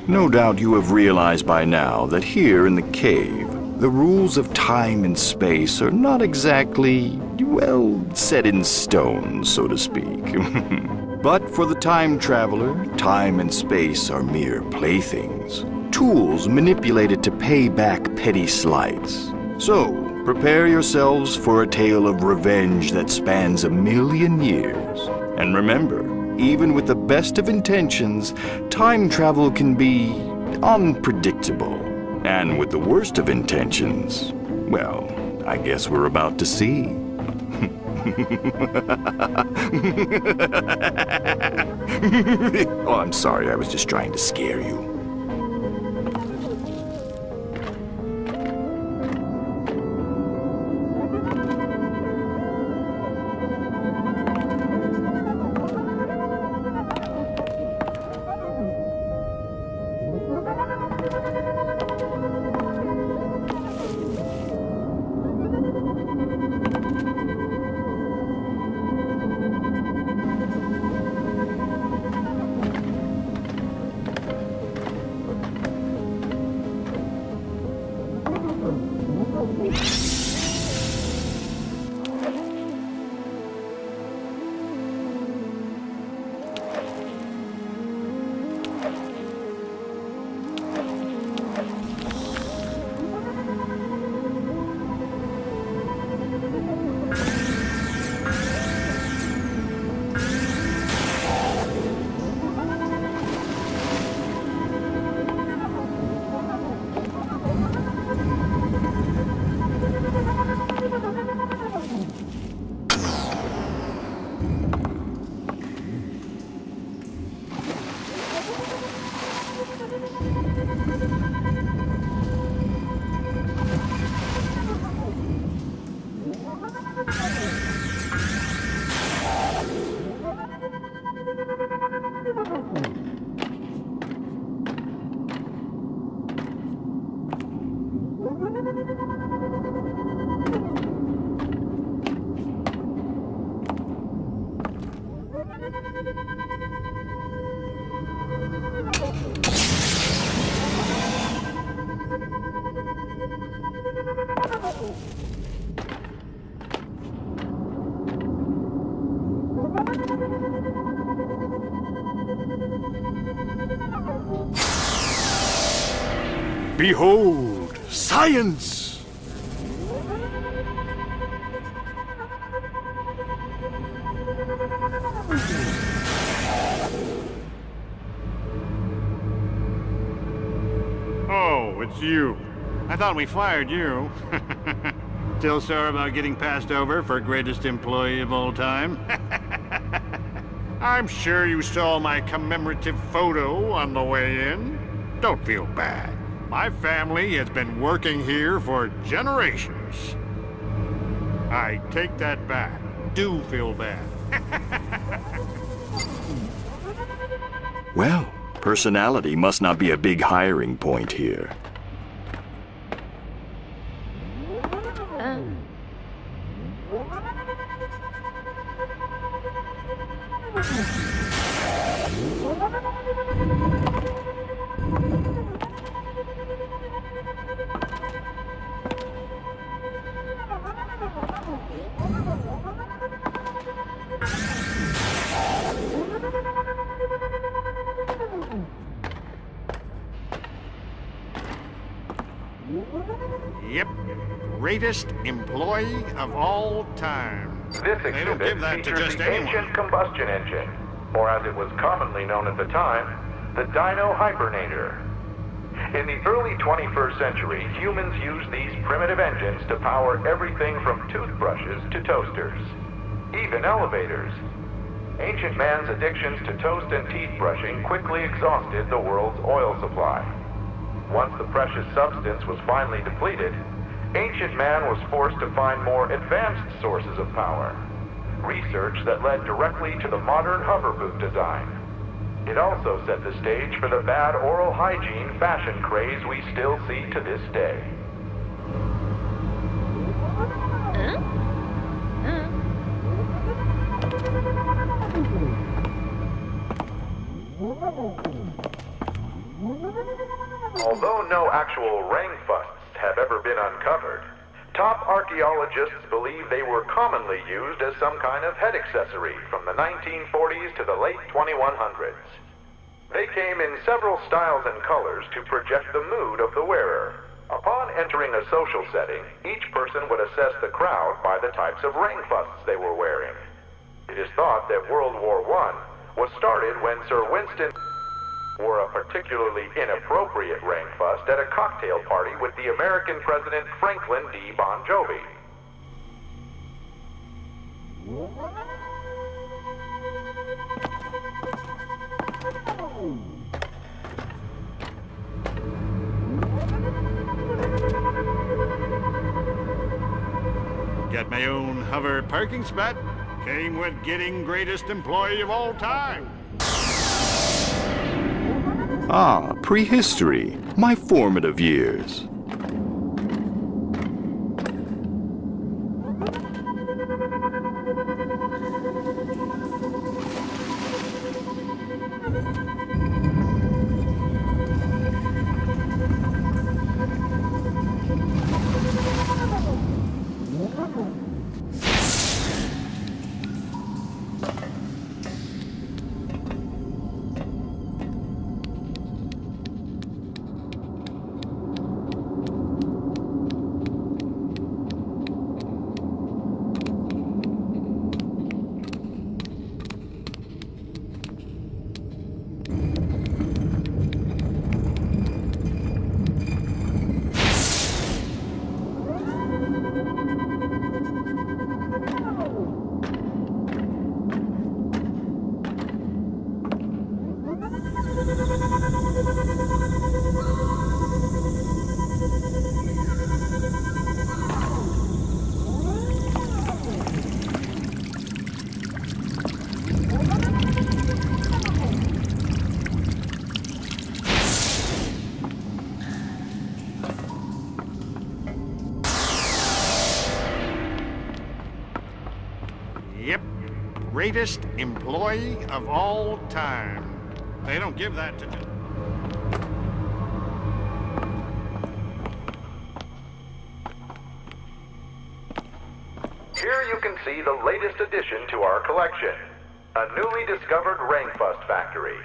No doubt you have realized by now that here in the cave, the rules of time and space are not exactly, well, set in stone, so to speak. But for the time traveler, time and space are mere playthings, tools manipulated to pay back petty slights. So, prepare yourselves for a tale of revenge that spans 1,000,000 years. And remember, even with the best of intentions, time travel can be unpredictable. And with the worst of intentions, well, I guess we're about to see. Oh, I'm sorry, I was just trying to scare you. Behold, science! Oh, it's you. I thought we fired you. Still sore about getting passed over for greatest employee of all time? I'm sure you saw my commemorative photo on the way in. Don't feel bad. My family has been working here for generations. I take that back. Do feel bad. Well, personality must not be a big hiring point here. Yep, greatest employee of all time. This They don't give exhibit that to features just the anyone. ancient combustion engine, or as it was commonly known at the time, the Dino Hibernator. In the early 21st century, humans used these primitive engines to power everything from toothbrushes to toasters, even elevators. Ancient man's addictions to toast and teeth brushing quickly exhausted the world's oil supply. Once the precious substance was finally depleted, ancient man was forced to find more advanced sources of power, research that led directly to the modern hover boot design. It also set the stage for the bad oral hygiene fashion craze we still see to this day. Although no actual ringfusts have ever been uncovered, top archaeologists believe they were commonly used as some kind of head accessory from the 1940s to the late 2100s. They came in several styles and colors to project the mood of the wearer. Upon entering a social setting, each person would assess the crowd by the types of ringfusts they were wearing. It is thought that World War I was started when Sir Winston wore a particularly inappropriate ringfust at a cocktail party with the American President Franklin D. Bon Jovi. Got my own hover parking spot. Came with getting greatest employee of all time. Ah, prehistory, my formative years. Yep, greatest employee of all time. They don't give that to just... Here you can see the latest addition to our collection, a newly discovered ringfust factory.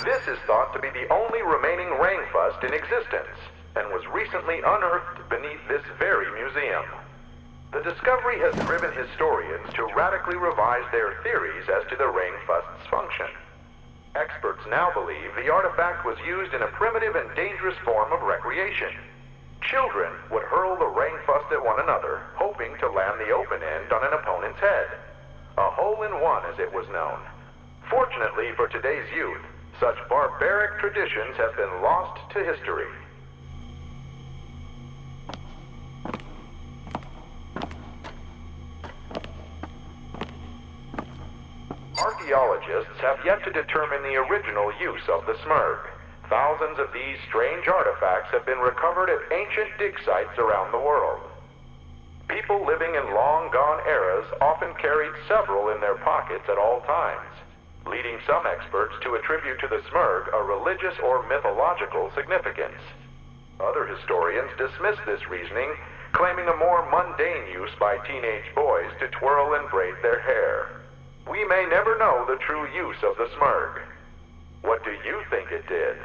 This is thought to be the only remaining ringfust in existence, and was recently unearthed beneath this very museum. The discovery has driven historians to radically revise their theories as to the ringfust's function. Experts now believe the artifact was used in a primitive and dangerous form of recreation. Children would hurl the ringfust at one another, hoping to land the open end on an opponent's head. A hole-in-one, as it was known. Fortunately for today's youth, such barbaric traditions have been lost to history. Archaeologists have yet to determine the original use of the smurg. Thousands of these strange artifacts have been recovered at ancient dig sites around the world. People living in long-gone eras often carried several in their pockets at all times, leading some experts to attribute to the Smurg a religious or mythological significance. Other historians dismiss this reasoning, claiming a more mundane use by teenage boys to twirl and braid their hair. We may never know the true use of the Smurg. What do you think it did?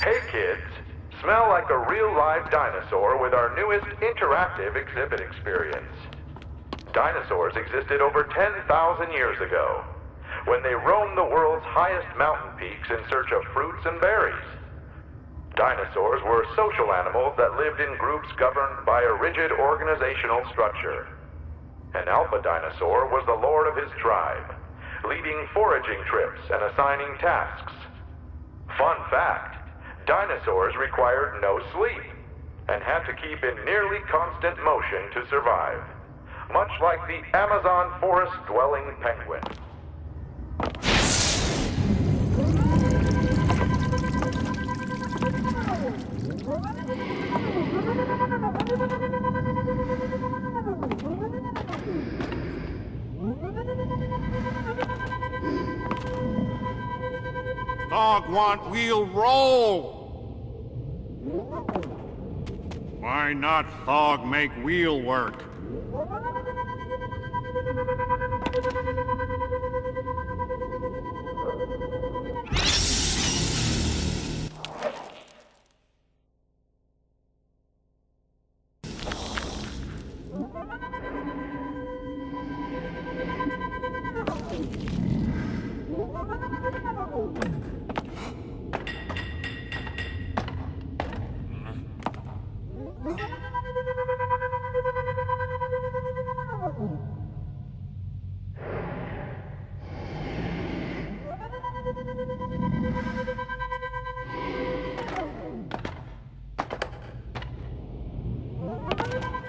Hey kids, smell like a real live dinosaur with our newest interactive exhibit experience. Dinosaurs existed over 10,000 years ago, when they roamed the world's highest mountain peaks in search of fruits and berries. Dinosaurs were social animals that lived in groups governed by a rigid organizational structure. An alpha dinosaur was the lord of his tribe, leading foraging trips and assigning tasks. Fun fact, dinosaurs required no sleep and had to keep in nearly constant motion to survive, much like the Amazon forest-dwelling penguin. Dog want wheel roll. Why not Thog make wheel work?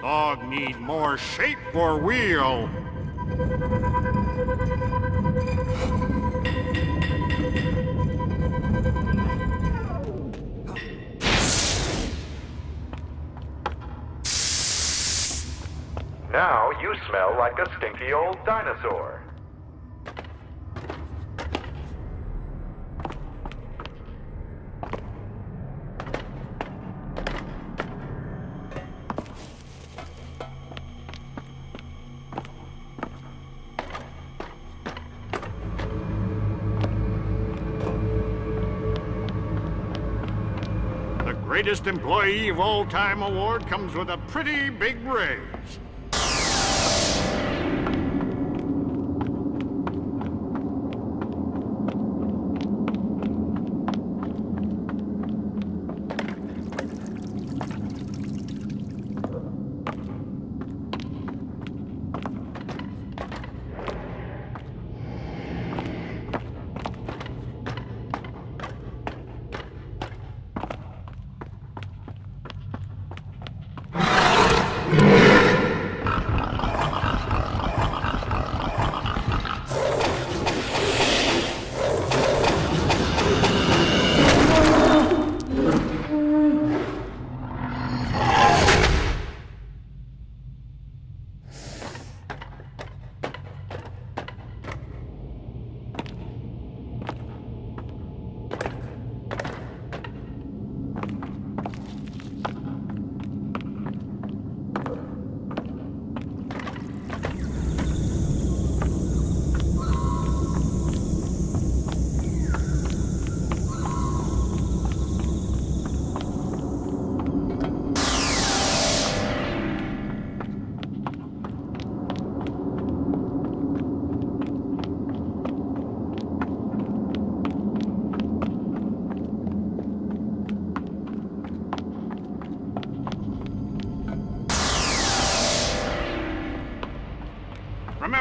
Dog need more shape for wheel. Now you smell like a stinky old dinosaur. The greatest employee of all time award comes with a pretty big raise.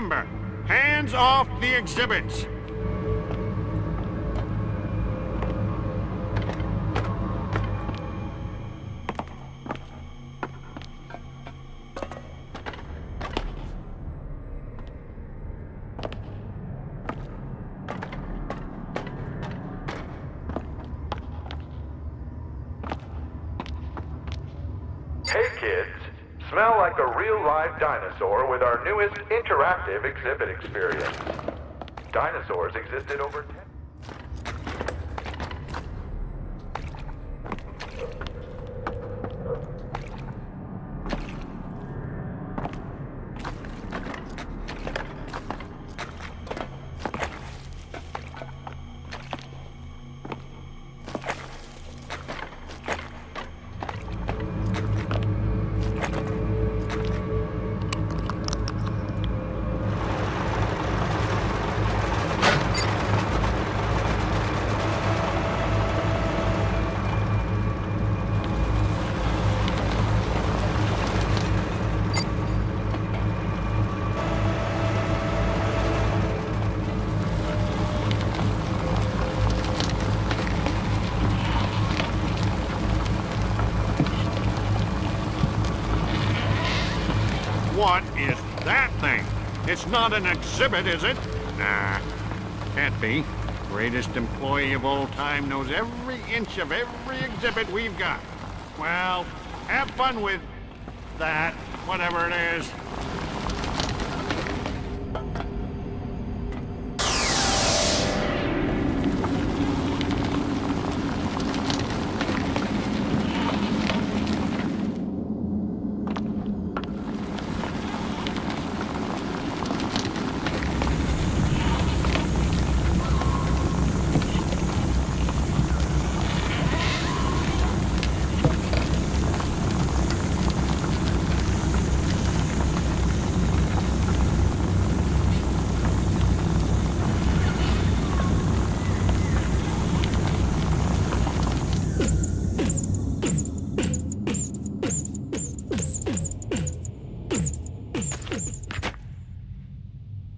remember, hands off the exhibits. Hey kids, smell like a real live dinosaur with our newest interactive exhibit experience. Dinosaurs existed over 10. What is that thing? It's not an exhibit, is it? Nah, can't be. Greatest employee of all time knows every inch of every exhibit we've got. Well, have fun with that, whatever it is.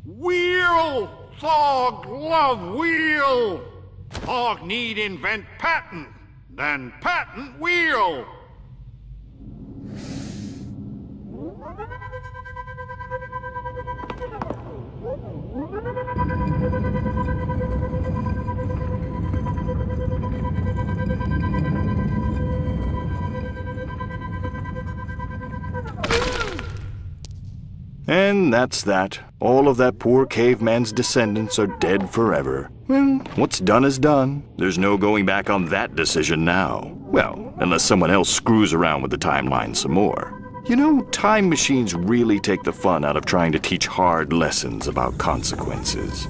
Wheel! Thog love wheel! Thog need invent patent, then patent wheel! And that's that. All of that poor caveman's descendants are dead forever. Well, what's done is done. There's no going back on that decision now. Well, unless someone else screws around with the timeline some more. You know, time machines really take the fun out of trying to teach hard lessons about consequences.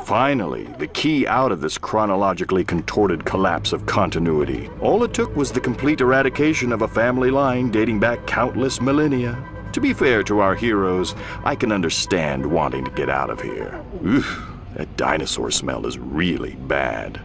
Finally, the key out of this chronologically contorted collapse of continuity. All it took was the complete eradication of a family line dating back countless millennia. To be fair to our heroes, I can understand wanting to get out of here. Oof, that dinosaur smell is really bad.